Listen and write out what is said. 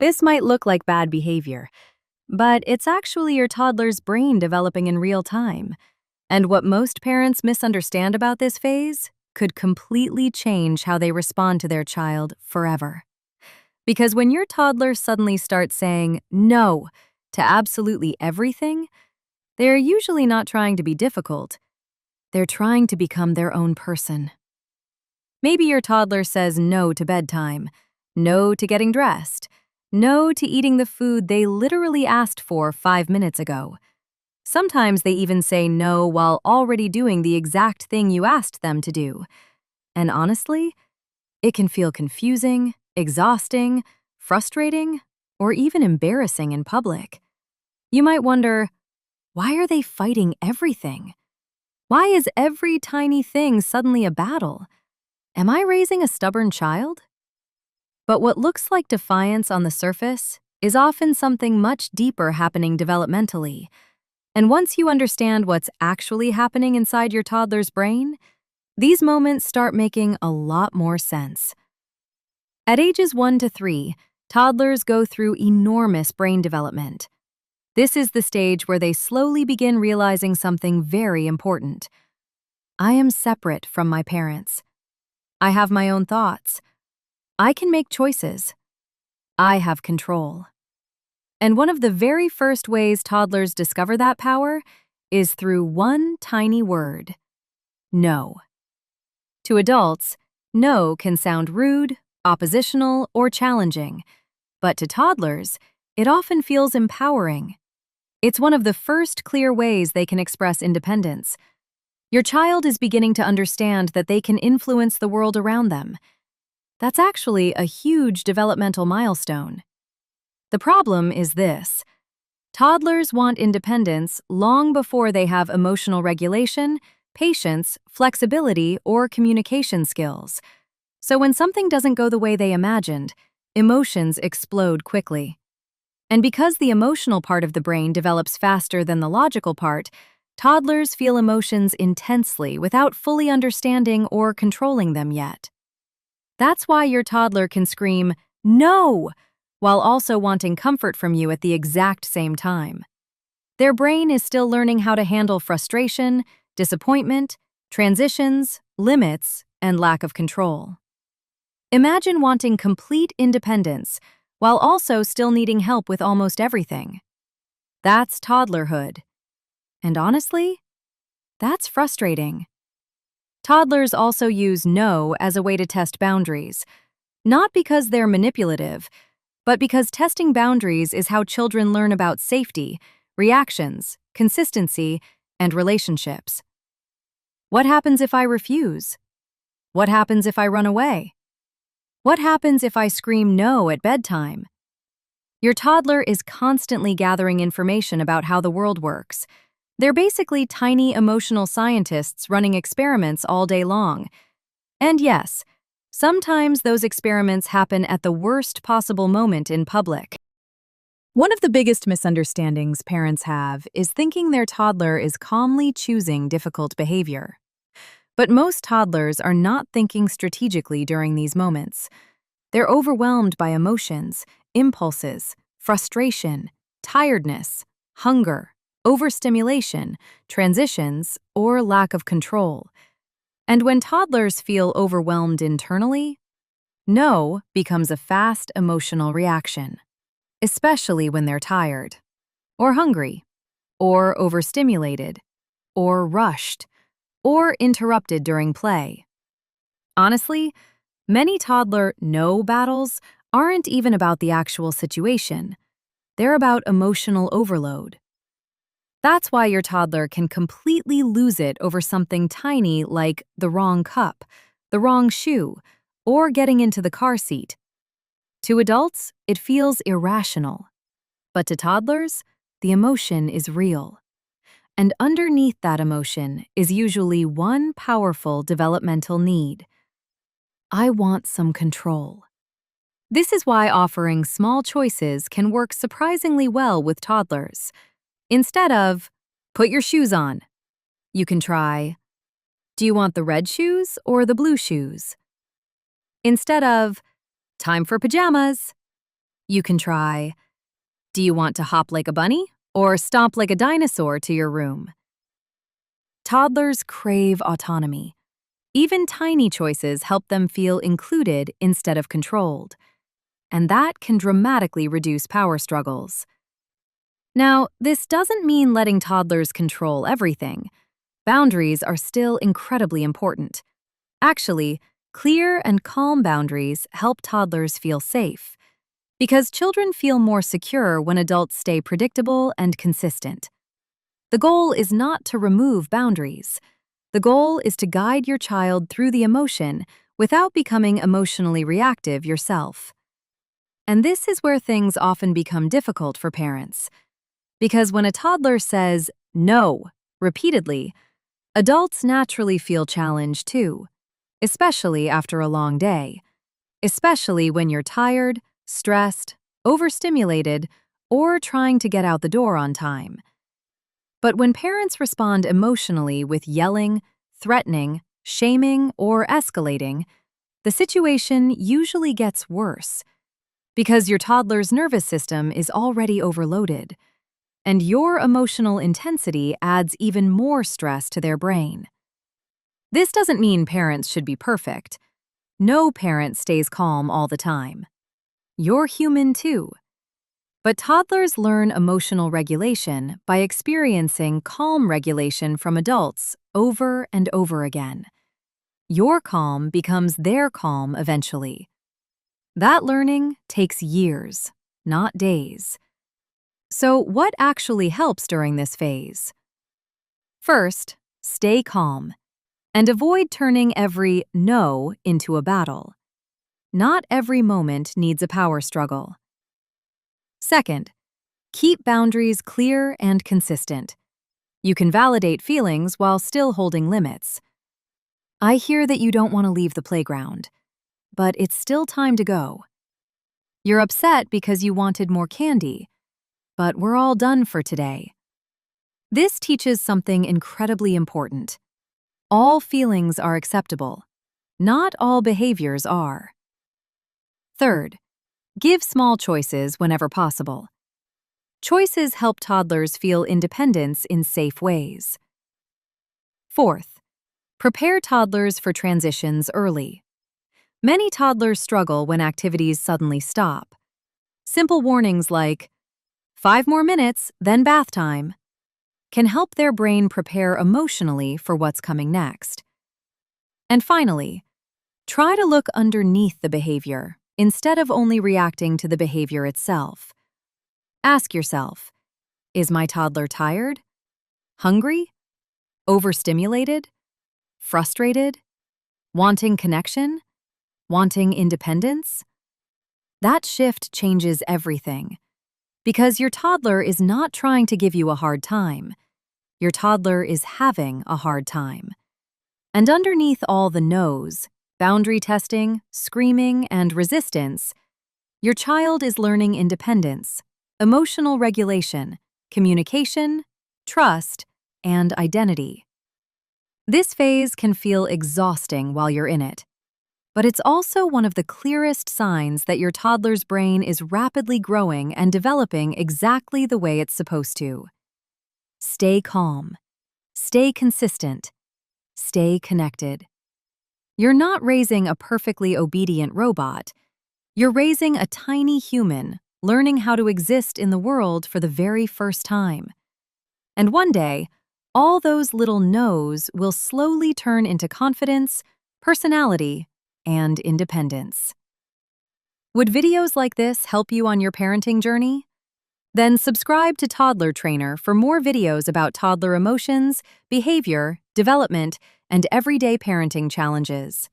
This might look like bad behavior, but it's actually your toddler's brain developing in real time. And what most parents misunderstand about this phase could completely change how they respond to their child forever. Because when your toddler suddenly starts saying no to absolutely everything, they're usually not trying to be difficult. They're trying to become their own person. Maybe your toddler says no to bedtime, no to getting dressed, no to eating the food they literally asked for 5 minutes ago. Sometimes they even say no while already doing the exact thing you asked them to do. And honestly, it can feel confusing, exhausting, frustrating, or even embarrassing in public. You might wonder, why are they fighting everything? Why is every tiny thing suddenly a battle? Am I raising a stubborn child? But what looks like defiance on the surface is often something much deeper happening developmentally. And once you understand what's actually happening inside your toddler's brain, these moments start making a lot more sense. At ages 1 to 3, toddlers go through enormous brain development. This is the stage where they slowly begin realizing something very important. I am separate from my parents. I have my own thoughts. I can make choices. I have control. And one of the very first ways toddlers discover that power is through one tiny word: no. To adults, no can sound rude, oppositional, or challenging, but to toddlers, it often feels empowering. It's one of the first clear ways they can express independence. Your child is beginning to understand that they can influence the world around them. That's actually a huge developmental milestone. The problem is this: toddlers want independence long before they have emotional regulation, patience, flexibility, or communication skills. So when something doesn't go the way they imagined, emotions explode quickly. And because the emotional part of the brain develops faster than the logical part, toddlers feel emotions intensely without fully understanding or controlling them yet. That's why your toddler can scream, "No!" while also wanting comfort from you at the exact same time. Their brain is still learning how to handle frustration, disappointment, transitions, limits, and lack of control. Imagine wanting complete independence while also still needing help with almost everything. That's toddlerhood. And honestly, that's frustrating. Toddlers also use no as a way to test boundaries, not because they're manipulative, but because testing boundaries is how children learn about safety, reactions, consistency, and relationships. What happens if I refuse? What happens if I run away? What happens if I scream no at bedtime? Your toddler is constantly gathering information about how the world works. They're basically tiny emotional scientists running experiments all day long. And yes, sometimes those experiments happen at the worst possible moment in public. One of the biggest misunderstandings parents have is thinking their toddler is calmly choosing difficult behavior. But most toddlers are not thinking strategically during these moments. They're overwhelmed by emotions, impulses, frustration, tiredness, hunger, overstimulation, transitions, or lack of control. And when toddlers feel overwhelmed internally, no becomes a fast emotional reaction, especially when they're tired, or hungry, or overstimulated, or rushed, or interrupted during play. Honestly, many toddler no battles aren't even about the actual situation. They're about emotional overload. That's why your toddler can completely lose it over something tiny like the wrong cup, the wrong shoe, or getting into the car seat. To adults, it feels irrational. But to toddlers, the emotion is real. And underneath that emotion is usually one powerful developmental need: I want some control. This is why offering small choices can work surprisingly well with toddlers. Instead of, "Put your shoes on," you can try, "Do you want the red shoes or the blue shoes?" Instead of, "Time for pajamas," You can try, do you want to hop like a bunny or stomp like a dinosaur to your room? Toddlers crave autonomy. Even tiny choices help them feel included instead of controlled, and that can dramatically reduce power struggles. Now, this doesn't mean letting toddlers control everything. Boundaries are still incredibly important. Actually, clear and calm boundaries help toddlers feel safe, because children feel more secure when adults stay predictable and consistent. The goal is not to remove boundaries. The goal is to guide your child through the emotion without becoming emotionally reactive yourself. And this is where things often become difficult for parents. Because when a toddler says no repeatedly, adults naturally feel challenged too, especially after a long day, especially when you're tired, stressed, overstimulated, or trying to get out the door on time. But when parents respond emotionally with yelling, threatening, shaming, or escalating, the situation usually gets worse because your toddler's nervous system is already overloaded, and your emotional intensity adds even more stress to their brain. This doesn't mean parents should be perfect. No parent stays calm all the time. You're human too. But toddlers learn emotional regulation by experiencing calm regulation from adults over and over again. Your calm becomes their calm eventually. That learning takes years, not days. So, what actually helps during this phase? First, stay calm and avoid turning every no into a battle. Not every moment needs a power struggle. Second, keep boundaries clear and consistent. You can validate feelings while still holding limits. I hear that you don't want to leave the playground, but it's still time to go. You're upset because you wanted more candy, but we're all done for today. This teaches something incredibly important. All feelings are acceptable. Not all behaviors are. Third, give small choices whenever possible. Choices help toddlers feel independence in safe ways. Fourth, prepare toddlers for transitions early. Many toddlers struggle when activities suddenly stop. Simple warnings like, 5 more minutes, then bath time, can help their brain prepare emotionally for what's coming next. And finally, try to look underneath the behavior instead of only reacting to the behavior itself. Ask yourself, is my toddler tired? Hungry? Overstimulated? Frustrated? Wanting connection? Wanting independence? That shift changes everything. Because your toddler is not trying to give you a hard time. Your toddler is having a hard time. And underneath all the no's, boundary testing, screaming, and resistance, your child is learning independence, emotional regulation, communication, trust, and identity. This phase can feel exhausting while you're in it, but it's also one of the clearest signs that your toddler's brain is rapidly growing and developing exactly the way it's supposed to. Stay calm. Stay consistent. Stay connected. You're not raising a perfectly obedient robot. You're raising a tiny human, learning how to exist in the world for the very first time. And one day, all those little no's will slowly turn into confidence, personality, and independence. Would videos like this help you on your parenting journey? Then subscribe to Toddler Trainer for more videos about toddler emotions, behavior, development, and everyday parenting challenges.